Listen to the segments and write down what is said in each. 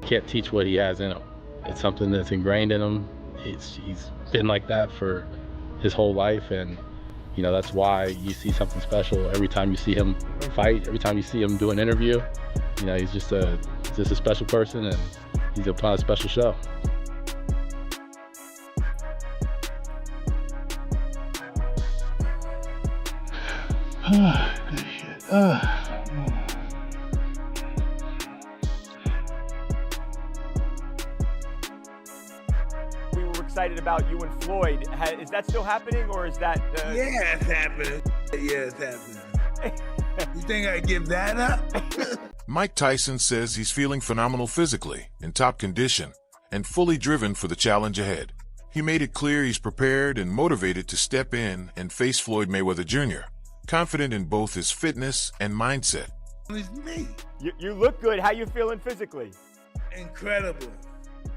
Can't teach what he has in him. It's something that's ingrained in him. He's been like that for his whole life, and you know, that's why you see something special every time you see him fight, every time you see him do an interview. You know, he's just a special person, and he's a part of a special show. Good shit. We were excited about you and Floyd. Is that still happening, or is that? Yeah, it's happening. Yeah, it's happening. You think I give that up? Mike Tyson says he's feeling phenomenal physically, in top condition, and fully driven for the challenge ahead. He made it clear he's prepared and motivated to step in and face Floyd Mayweather Jr., confident in both his fitness and mindset. It's me. You look good. How you feeling physically? Incredible.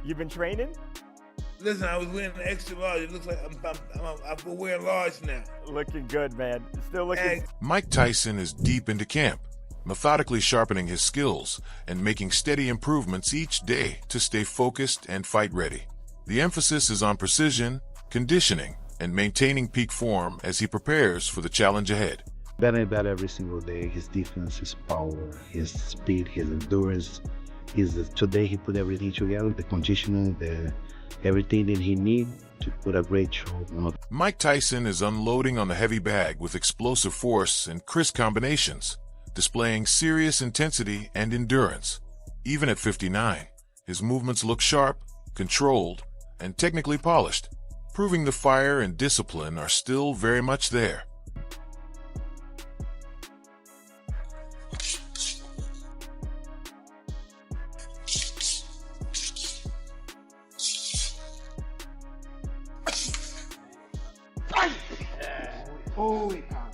You've been training? Listen, I was wearing extra large. It looks like I'm wearing large now. Looking good, man. Still looking. Mike Tyson is deep into camp, methodically sharpening his skills and making steady improvements each day to stay focused and fight ready. The emphasis is on precision, conditioning, and maintaining peak form as he prepares for the challenge ahead. Better and better every single day. His defense, his power, his speed, his endurance. Today he put everything together, the conditioning, everything that he needs to put a great show on. Mike Tyson is unloading on the heavy bag with explosive force and crisp combinations, displaying serious intensity and endurance. Even at 59, his movements look sharp, controlled, and technically polished, proving the fire and discipline are still very much there. Holy cow.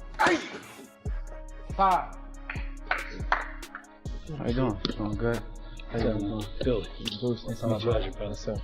5. How you doing? Doing good. How you doing? Philly. Bruce, it's my pleasure, brother. So.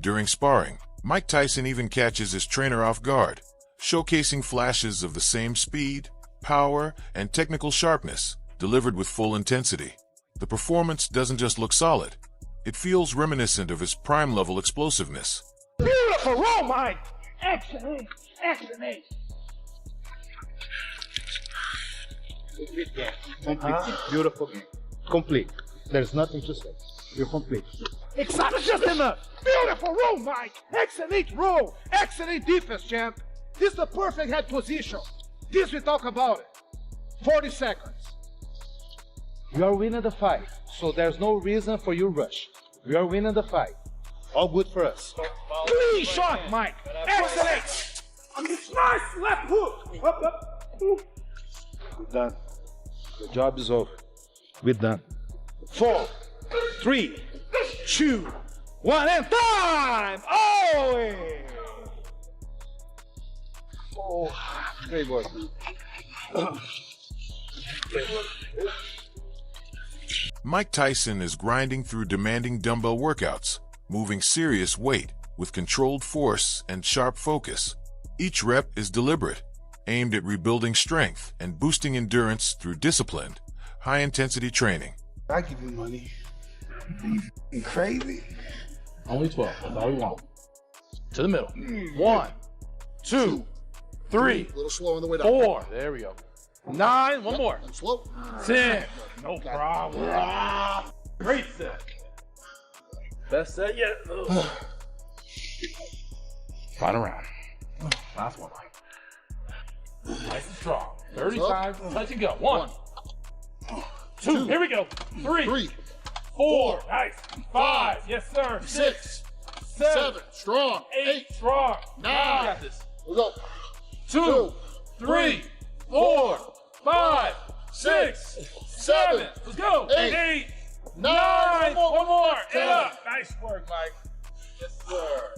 During sparring, Mike Tyson even catches his trainer off guard, showcasing flashes of the same speed, power, and technical sharpness, delivered with full intensity. The performance doesn't just look solid, it feels reminiscent of his prime-level explosiveness. Beautiful roll, Mike. Excellent. Excellent. Complete. Beautiful. Complete. There's nothing to say. You're complete. Excited just enough. Beautiful roll, Mike. Excellent roll. Excellent defense, champ. This is the perfect head position. This we talk about it. 40 seconds. You are winning the fight, so there's no reason for you to rush. We are winning the fight. All good for us. Clean shot, Mike. Excellent. Nice left hook. Up. We're done. The job is over. We're done. 4, 3, 2, 1, and time! Oh, great work. Mike Tyson is grinding through demanding dumbbell workouts, moving serious weight with controlled force and sharp focus. Each rep is deliberate, aimed at rebuilding strength and boosting endurance through disciplined, high-intensity training. I give you money. You crazy? Only 12. That's all we want. To the middle. 1, 2, 3. A little slow on the way down. 4. There we go. 9. One more. Slow. 10. No problem. Great set. Best set yet. Final round. Last one. Nice and strong. 35. Touch and go. 1, 2. Here we go. 3. 4. Nice. 5. Yes, sir. 6. 7. Strong. 8. Strong. 9. Got this. Let's go. 2, 3, 4, 5, 6, 7. Let's go. 8, Nice. One more. Get up. Nice work, Mike. Yes, sir.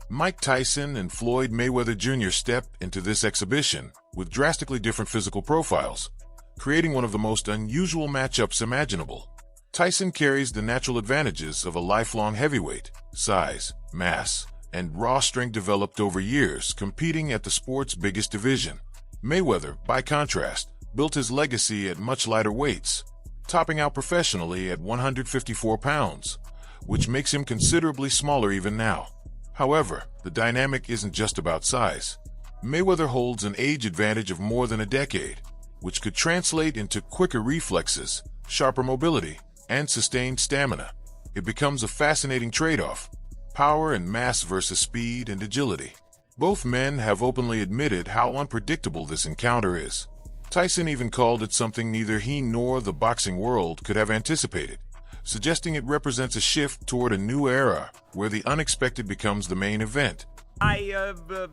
Mike Tyson and Floyd Mayweather Jr. step into this exhibition with drastically different physical profiles, creating one of the most unusual matchups imaginable. Tyson carries the natural advantages of a lifelong heavyweight, size, mass, and raw strength developed over years competing at the sport's biggest division. Mayweather, by contrast, built his legacy at much lighter weights, topping out professionally at 154 pounds, which makes him considerably smaller even now. However, the dynamic isn't just about size. Mayweather holds an age advantage of more than a decade, which could translate into quicker reflexes, sharper mobility, and sustained stamina. It becomes a fascinating trade-off: power and mass versus speed and agility. Both men have openly admitted how unpredictable this encounter is. Tyson even called it something neither he nor the boxing world could have anticipated, suggesting it represents a shift toward a new era where the unexpected becomes the main event.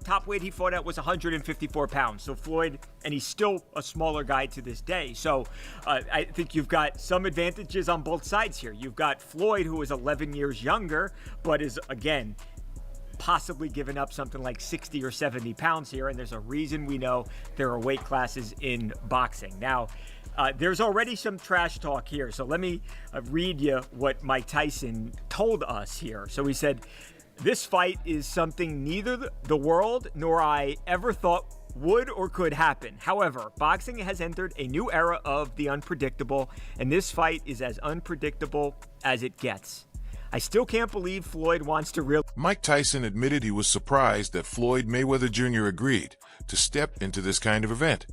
Top weight he fought at was 154 pounds. So Floyd, and he's still a smaller guy to this day. So I think you've got some advantages on both sides here. You've got Floyd, who is 11 years younger, but is, again, possibly given up something like 60 or 70 pounds here. And there's a reason we know there are weight classes in boxing. Now, there's already some trash talk here. So let me read you what Mike Tyson told us here. So he said, "This fight is something neither the world nor I ever thought would or could happen. However, boxing has entered a new era of the unpredictable, and this fight is as unpredictable as it gets. I still can't believe Floyd wants to really..." Mike Tyson admitted he was surprised that Floyd Mayweather Jr. agreed to step into this kind of event,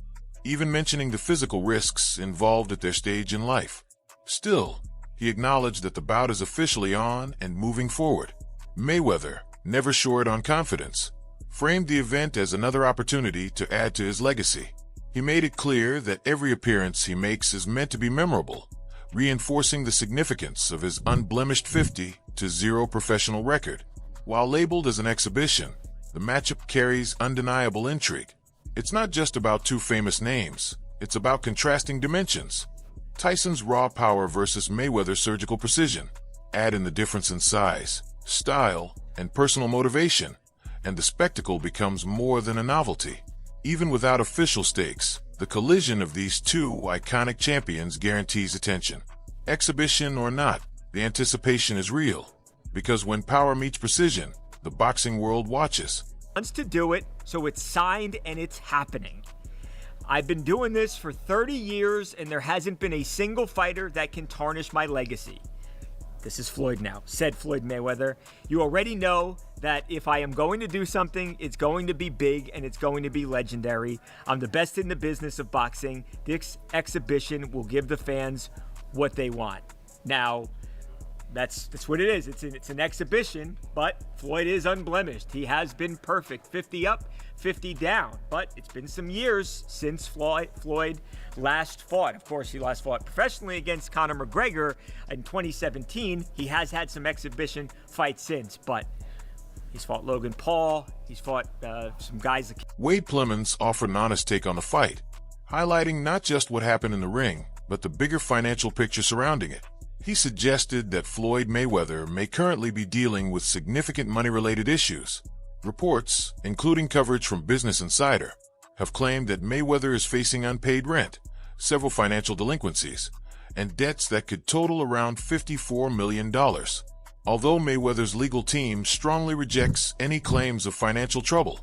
even mentioning the physical risks involved at their stage in life. Still, he acknowledged that the bout is officially on and moving forward. Mayweather, never short on confidence, framed the event as another opportunity to add to his legacy. He made it clear that every appearance he makes is meant to be memorable, reinforcing the significance of his unblemished 50-0 professional record. While labeled as an exhibition, the matchup carries undeniable intrigue. It's not just about two famous names, it's about contrasting dimensions. Tyson's raw power versus Mayweather's surgical precision. Add in the difference in size, style, and personal motivation, and the spectacle becomes more than a novelty. Even without official stakes, the collision of these two iconic champions guarantees attention. Exhibition or not, the anticipation is real, because when power meets precision, the boxing world watches. Wants to do it, so it's signed and it's happening. I've been doing this for 30 years, and there hasn't been a single fighter that can tarnish my legacy. This is Floyd now, said Floyd Mayweather. You already know that if I am going to do something, it's going to be big and it's going to be legendary. I'm the best in the business of boxing. This exhibition will give the fans what they want. Now, that's what it is. It's an exhibition, but Floyd is unblemished. He has been perfect. 50 up, 50 down. But it's been some years since Floyd last fought. Of course, he last fought professionally against Conor McGregor in 2017. He has had some exhibition fights since, but he's fought Logan Paul. He's fought some guys. Wade Plemons offered an honest take on the fight, highlighting not just what happened in the ring, but the bigger financial picture surrounding it. He suggested that Floyd Mayweather may currently be dealing with significant money-related issues. Reports, including coverage from Business Insider, have claimed that Mayweather is facing unpaid rent, several financial delinquencies, and debts that could total around $54 million. Although Mayweather's legal team strongly rejects any claims of financial trouble,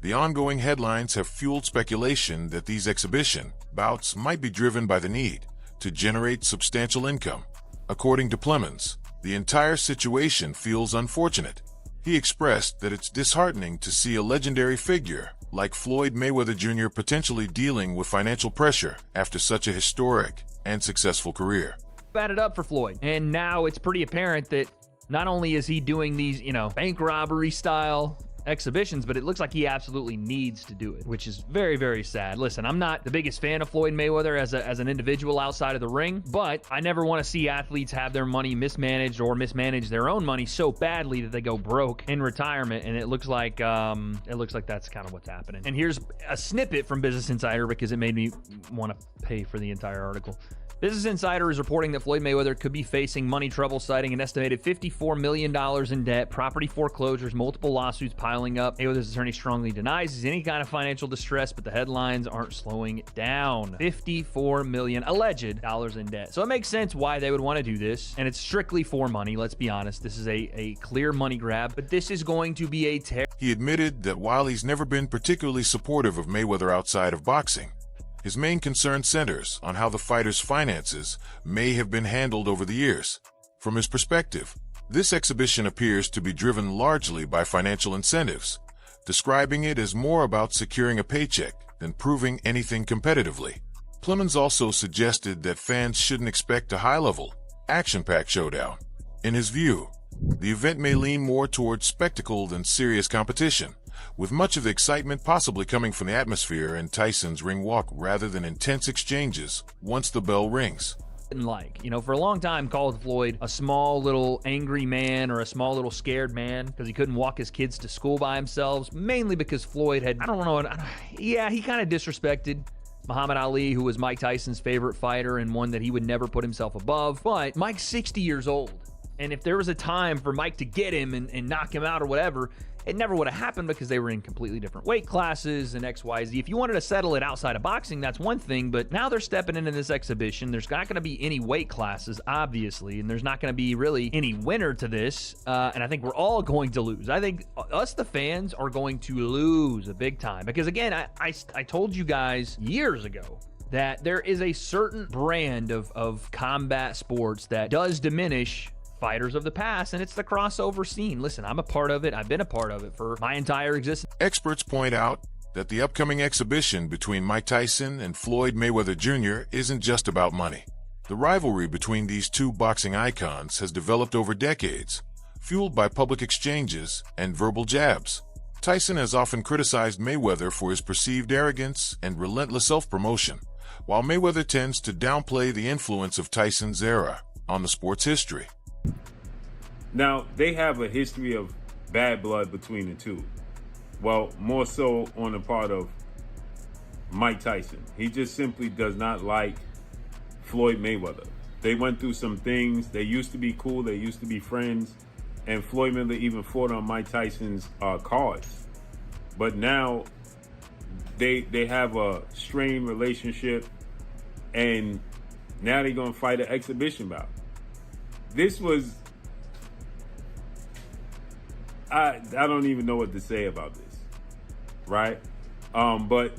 the ongoing headlines have fueled speculation that these exhibition bouts might be driven by the need to generate substantial income. According to Plemons, the entire situation feels unfortunate. He expressed that it's disheartening to see a legendary figure like Floyd Mayweather Jr. potentially dealing with financial pressure after such a historic and successful career. Batted up for Floyd, and now it's pretty apparent that not only is he doing these, bank robbery style exhibitions, but it looks like he absolutely needs to do it, which is very, very sad. Listen, I'm not the biggest fan of Floyd Mayweather as an individual outside of the ring, but I never want to see athletes have their money mismanaged or mismanage their own money so badly that they go broke in retirement, and it looks like that's kind of what's happening. And here's a snippet from Business Insider because it made me want to pay for the entire article. Business Insider is reporting that Floyd Mayweather could be facing money trouble, citing an estimated $54 million in debt, property foreclosures, multiple lawsuits piling up. Mayweather's attorney strongly denies he's in any kind of financial distress, but the headlines aren't slowing down. $54 million alleged dollars in debt. So it makes sense why they would want to do this, and it's strictly for money. Let's be honest. This is a clear money grab, but this is going to be a He admitted that while he's never been particularly supportive of Mayweather outside of boxing, his main concern centers on how the fighter's finances may have been handled over the years. From his perspective, this exhibition appears to be driven largely by financial incentives, describing it as more about securing a paycheck than proving anything competitively. Clemens also suggested that fans shouldn't expect a high-level, action-packed showdown. In his view, the event may lean more towards spectacle than serious competition, with much of the excitement possibly coming from the atmosphere and Tyson's ring walk rather than intense exchanges once the bell rings. For a long time called Floyd a small little angry man or a small little scared man because he couldn't walk his kids to school by himself, mainly because Floyd had, he kind of disrespected Muhammad Ali, who was Mike Tyson's favorite fighter and one that he would never put himself above. But Mike's 60 years old, and if there was a time for Mike to get him and knock him out or whatever, it never would have happened because they were in completely different weight classes and XYZ. If you wanted to settle it outside of boxing, that's one thing, but now they're stepping into this exhibition. There's not going to be any weight classes, obviously, and there's not going to be really any winner to this, and I think we're all going to lose. I think us, the fans, are going to lose a big time because, again, I told you guys years ago that there is a certain brand of combat sports that does diminish fighters of the past, and it's the crossover scene. Listen, I'm a part of it. I've been a part of it for my entire existence. Experts point out that the upcoming exhibition between Mike Tyson and Floyd Mayweather Jr. isn't just about money. The rivalry between these two boxing icons has developed over decades, fueled by public exchanges and verbal jabs. Tyson has often criticized Mayweather for his perceived arrogance and relentless self-promotion, while Mayweather tends to downplay the influence of Tyson's era on the sport's history. Now, they have a history of bad blood between the two. Well, more so on the part of Mike Tyson. He just simply does not like Floyd Mayweather. They went through some things. They used to be cool. They used to be friends. And Floyd Mayweather even fought on Mike Tyson's cards. But now they have a strained relationship. And now they're going to fight an exhibition bout. This was... I don't even know what to say about this, right? But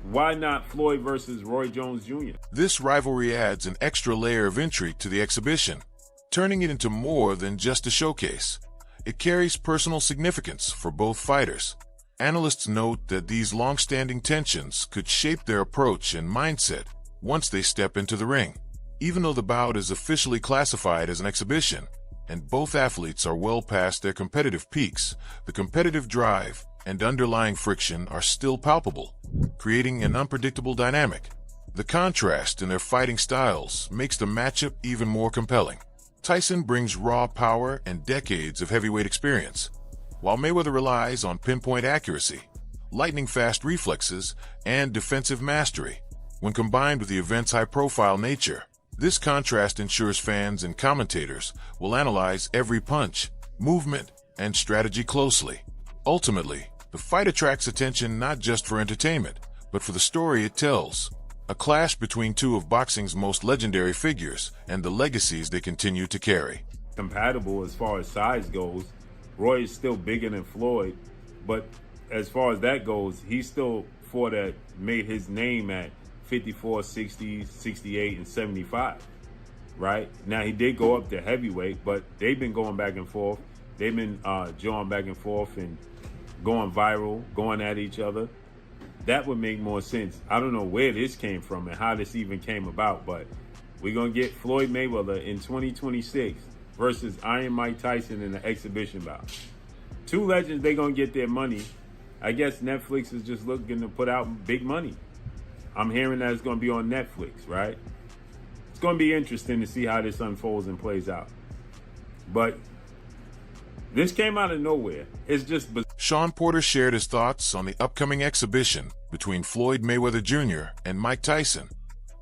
why not Floyd versus Roy Jones Jr.? This rivalry adds an extra layer of intrigue to the exhibition, turning it into more than just a showcase. It carries personal significance for both fighters. Analysts note that these long-standing tensions could shape their approach and mindset once they step into the ring. Even though the bout is officially classified as an exhibition, and both athletes are well past their competitive peaks, the competitive drive and underlying friction are still palpable, creating an unpredictable dynamic. The contrast in their fighting styles makes the matchup even more compelling. Tyson brings raw power and decades of heavyweight experience, while Mayweather relies on pinpoint accuracy, lightning-fast reflexes, and defensive mastery. When combined with the event's high-profile nature, this contrast ensures fans and commentators will analyze every punch, movement, and strategy closely. Ultimately, the fight attracts attention not just for entertainment, but for the story it tells. A clash between two of boxing's most legendary figures and the legacies they continue to carry. Compatible as far as size goes. Roy is still bigger than Floyd, but as far as that goes, he still fought that made his name at 54, 60, 68, and 75, right? Now, he did go up to heavyweight, but they've been going back and forth. They've been jawing back and forth and going viral, going at each other. That would make more sense. I don't know where this came from and how this even came about, but we're going to get Floyd Mayweather in 2026 versus Iron Mike Tyson in the exhibition bout. Two legends, they're going to get their money. I guess Netflix is just looking to put out big money. I'm hearing that it's going to be on Netflix, right? It's going to be interesting to see how this unfolds and plays out. But this came out of nowhere. It's just... Sean Porter shared his thoughts on the upcoming exhibition between Floyd Mayweather Jr. and Mike Tyson.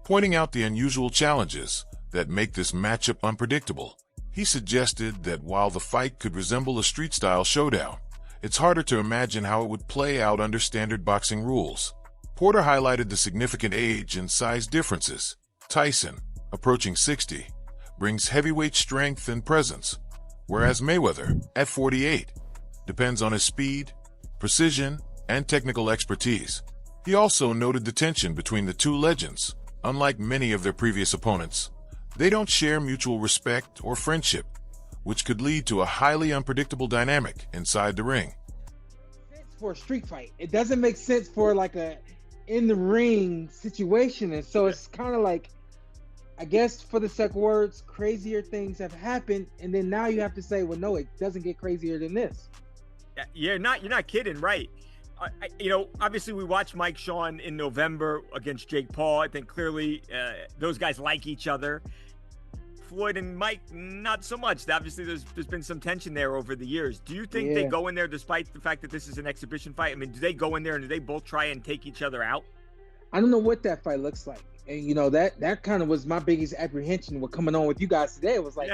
Pointing out the unusual challenges that make this matchup unpredictable, he suggested that while the fight could resemble a street-style showdown, it's harder to imagine how it would play out under standard boxing rules. Porter highlighted the significant age and size differences. Tyson, approaching 60, brings heavyweight strength and presence, whereas Mayweather, at 48, depends on his speed, precision, and technical expertise. He also noted the tension between the two legends. Unlike many of their previous opponents, they don't share mutual respect or friendship, which could lead to a highly unpredictable dynamic inside the ring. For a street fight, it doesn't make sense for like a in the ring situation, and so it's kind of like, I guess for the sake of words, crazier things have happened, and then now you have to say, well, no, it doesn't get crazier than this. You're not kidding, right? You know, obviously we watched Mike Sean in November against Jake Paul. I think clearly those guys like each other. Floyd and Mike, not so much. Obviously, there's been some tension there over the years. Do you think they go in there, despite the fact that this is an exhibition fight? I mean, do they go in there and do they both try and take each other out? I don't know what that fight looks like. And, you know, that kind of was my biggest apprehension with coming on with you guys today. It was like,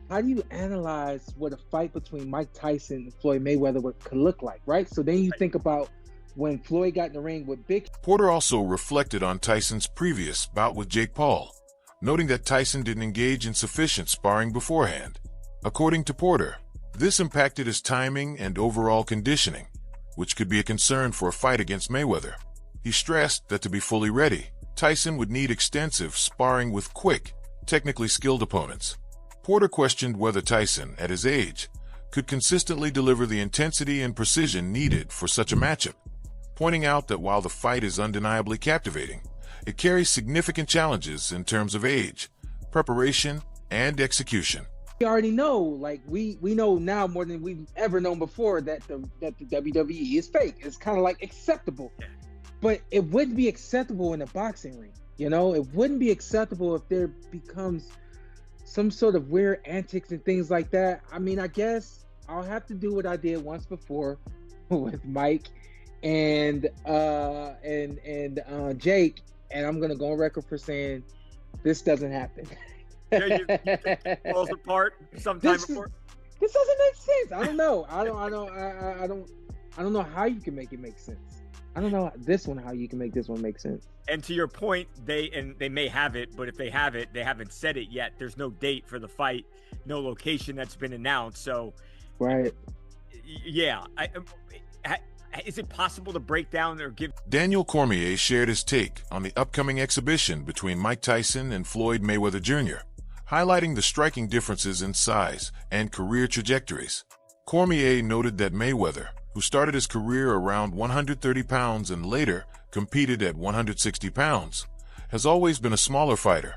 how do you analyze what a fight between Mike Tyson and Floyd Mayweather could look like, right? So then you think about when Floyd got in the ring with Big. Porter also reflected on Tyson's previous bout with Jake Paul, noting that Tyson didn't engage in sufficient sparring beforehand. According to Porter, this impacted his timing and overall conditioning, which could be a concern for a fight against Mayweather. He stressed that to be fully ready, Tyson would need extensive sparring with quick, technically skilled opponents. Porter questioned whether Tyson, at his age, could consistently deliver the intensity and precision needed for such a matchup, pointing out that while the fight is undeniably captivating, it carries significant challenges in terms of age, preparation, and execution. We already know, like we know now more than we've ever known before that the WWE is fake. It's kind of like acceptable, but it wouldn't be acceptable in a boxing ring. You know, it wouldn't be acceptable if there becomes some sort of weird antics and things like that. I mean, I guess I'll have to do what I did once before with Mike and Jake. And I'm gonna go on record for saying this doesn't happen. You falls apart sometime before. This doesn't make sense. I don't know. I don't know how you can make it make sense. I don't know how you can make this one make sense. And to your point, they may have it, but if they have it, they haven't said it yet. There's no date for the fight, no location that's been announced. So, right. Yeah. Is it possible to break down or give? Daniel Cormier shared his take on the upcoming exhibition between Mike Tyson and Floyd Mayweather Jr., highlighting the striking differences in size and career trajectories. Cormier noted that Mayweather, who started his career around 130 pounds and later competed at 160 pounds, has always been a smaller fighter,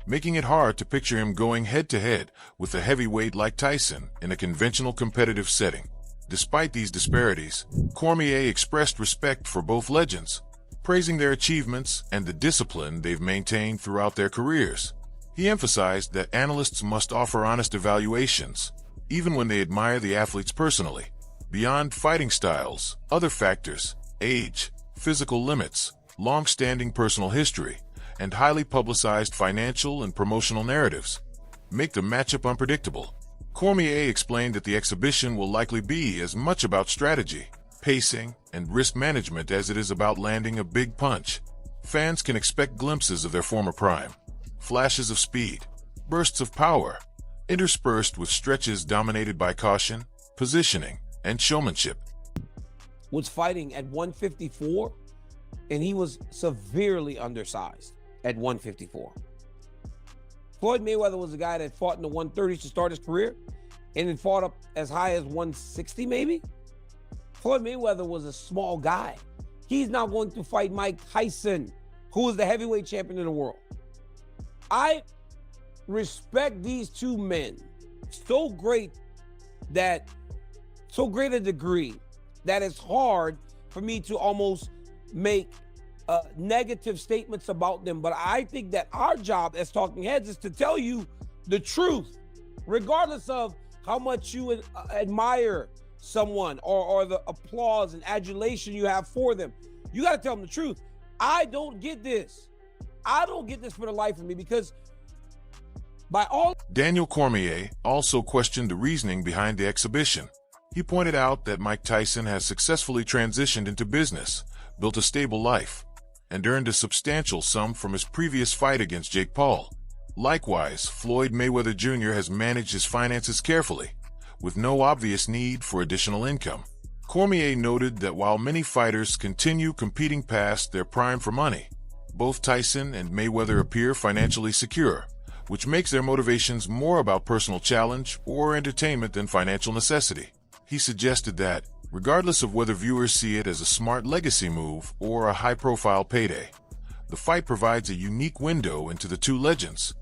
making it hard to picture him going head-to-head with a heavyweight like Tyson in a conventional competitive setting. Despite these disparities, Cormier expressed respect for both legends, praising their achievements and the discipline they've maintained throughout their careers. He emphasized that analysts must offer honest evaluations, even when they admire the athletes personally. Beyond fighting styles, other factors, age, physical limits, long-standing personal history, and highly publicized financial and promotional narratives, make the matchup unpredictable. Cormier explained that the exhibition will likely be as much about strategy, pacing, and risk management as it is about landing a big punch. Fans can expect glimpses of their former prime, flashes of speed, bursts of power, interspersed with stretches dominated by caution, positioning, and showmanship. Was fighting at 154, and he was severely undersized at 154. Floyd Mayweather was a guy that fought in the 130s to start his career and then fought up as high as 160 maybe. Floyd Mayweather was a small guy. He's now going to fight Mike Tyson, who is the heavyweight champion in the world. I respect these two men so great a degree that it's hard for me to almost make negative statements about them. But I think that our job as talking heads is to tell you the truth, regardless of how much you admire someone or the applause and adulation you have for them. You got to tell them the truth. I don't get this. I don't get this for the life of me because by all... Daniel Cormier also questioned the reasoning behind the exhibition. He pointed out that Mike Tyson has successfully transitioned into business, built a stable life, and earned a substantial sum from his previous fight against Jake Paul. Likewise, Floyd Mayweather Jr. has managed his finances carefully, with no obvious need for additional income. Cormier noted that while many fighters continue competing past their prime for money, both Tyson and Mayweather appear financially secure, which makes their motivations more about personal challenge or entertainment than financial necessity. He suggested that, regardless of whether viewers see it as a smart legacy move or a high-profile payday, the fight provides a unique window into the two legends,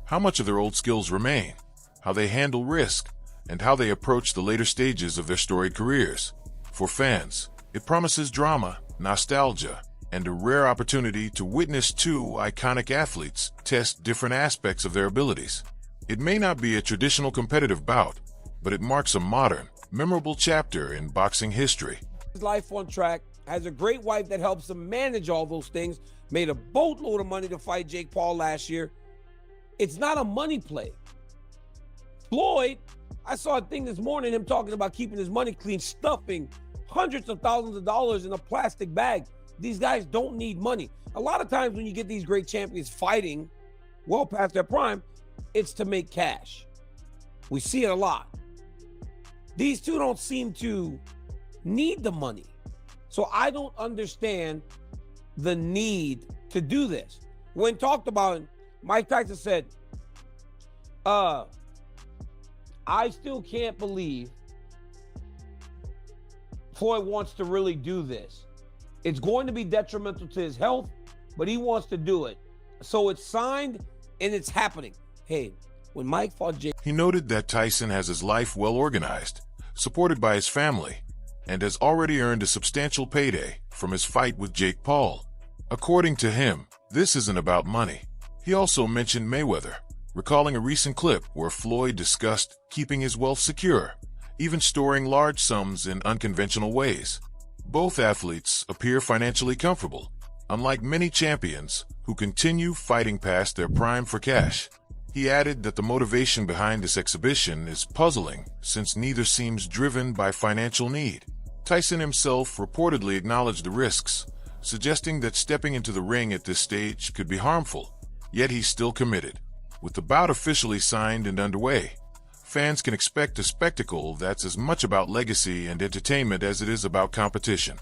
how much of their old skills remain, how they handle risk, and how they approach the later stages of their storied careers. For fans, it promises drama, nostalgia, and a rare opportunity to witness two iconic athletes test different aspects of their abilities. It may not be a traditional competitive bout, but it marks a modern, memorable chapter in boxing history. His life on track, has a great wife that helps him manage all those things, made a boatload of money to fight Jake Paul last year. It's not a money play. Floyd, I saw a thing this morning, him talking about keeping his money clean, stuffing hundreds of thousands of dollars in a plastic bag. These guys don't need money. A lot of times when you get these great champions fighting well past their prime, it's to make cash. We see it a lot. These two don't seem to need the money. So I don't understand the need to do this. When talked about it, Mike Tyson said, I still can't believe Floyd wants to really do this. It's going to be detrimental to his health, but he wants to do it. So it's signed and it's happening. Hey, when Mike fought Jake... He noted that Tyson has his life well organized, supported by his family, and has already earned a substantial payday from his fight with Jake Paul. According to him, this isn't about money. He also mentioned Mayweather, recalling a recent clip where Floyd discussed keeping his wealth secure, even storing large sums in unconventional ways. Both athletes appear financially comfortable, unlike many champions who continue fighting past their prime for cash. He added that the motivation behind this exhibition is puzzling since neither seems driven by financial need. Tyson himself reportedly acknowledged the risks, suggesting that stepping into the ring at this stage could be harmful, yet he's still committed. With the bout officially signed and underway, fans can expect a spectacle that's as much about legacy and entertainment as it is about competition.